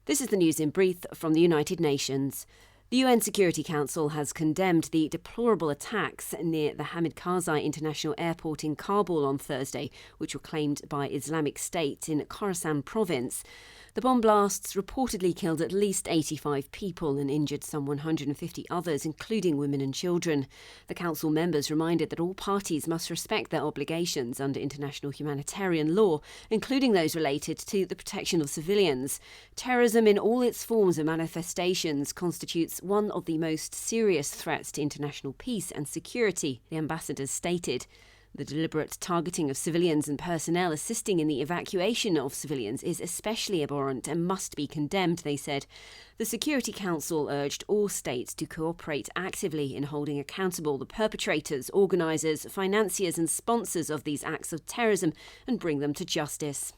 This is the news in brief from the United Nations. The UN Security Council has condemned the deplorable attacks near the Hamid Karzai International Airport in Kabul on Thursday, which were claimed by Islamic State in Khorasan province. The bomb blasts reportedly killed at least 85 people and injured some 150 others, including women and children. The council members reminded that all parties must respect their obligations under international humanitarian law, including those related to the protection of civilians. Terrorism in all its forms and manifestations constitutes one of the most serious threats to international peace and security, the ambassadors stated. The deliberate targeting of civilians and personnel assisting in the evacuation of civilians is especially abhorrent and must be condemned, they said. The Security Council urged all states to cooperate actively in holding accountable the perpetrators, organisers, financiers and sponsors of these acts of terrorism and bring them to justice.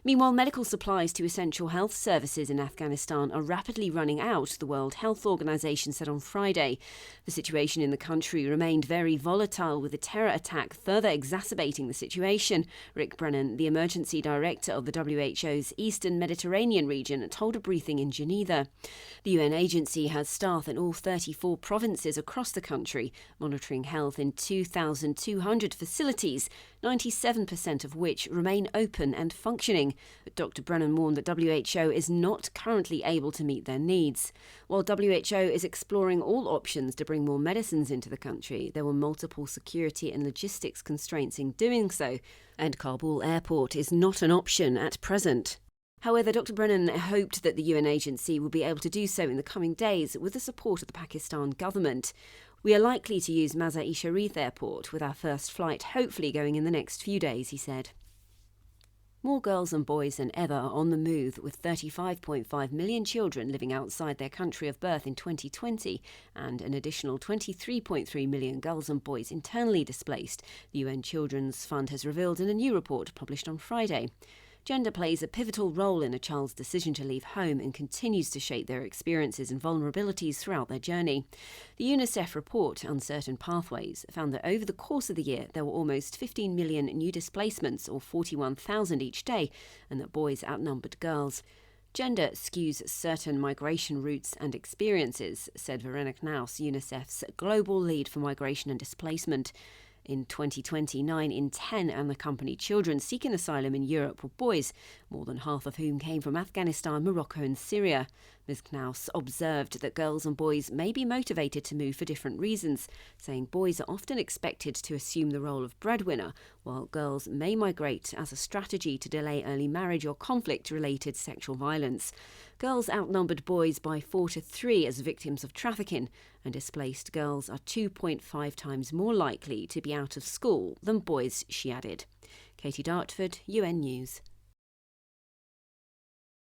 Meanwhile, medical supplies to essential health services in Afghanistan are rapidly running out, the World Health Organization said on Friday. The situation in the country remained very volatile, with a terror attack further exacerbating the situation. Rick Brennan, the emergency director of the WHO's Eastern Mediterranean region, told a briefing in Geneva. The UN agency has staff in all 34 provinces across the country, monitoring health in 2,200 facilities, 97% of which remain open and functioning. But Dr. Brennan warned that WHO is not currently able to meet their needs. While WHO is exploring all options to bring more medicines into the country, there were multiple security and logistics constraints in doing so, and Kabul airport is not an option at present. However, Dr. Brennan hoped that the UN agency will be able to do so in the coming days with the support of the Pakistan government. We are likely to use Mazar-e Sharif Airport with our first flight hopefully going in the next few days, he said. More girls and boys than ever are on the move, with 35.5 million children living outside their country of birth in 2020 and an additional 23.3 million girls and boys internally displaced, the UN Children's Fund has revealed in a new report published on Friday. Gender plays a pivotal role in a child's decision to leave home and continues to shape their experiences and vulnerabilities throughout their journey. The UNICEF report, Uncertain Pathways, found that over the course of the year there were almost 15 million new displacements, or 41,000 each day, and that boys outnumbered girls. Gender skews certain migration routes and experiences, said Veronica Knaus, UNICEF's global lead for migration and displacement. In 2020, 9 in 10 unaccompanied children seeking asylum in Europe were boys, more than half of whom came from Afghanistan, Morocco and Syria. Ms. Knaus observed that girls and boys may be motivated to move for different reasons, saying boys are often expected to assume the role of breadwinner, while girls may migrate as a strategy to delay early marriage or conflict-related sexual violence. Girls outnumbered boys by 4-3 as victims of trafficking, and displaced girls are 2.5 times more likely to be out of school than boys, she added. Katie Dartford, UN News.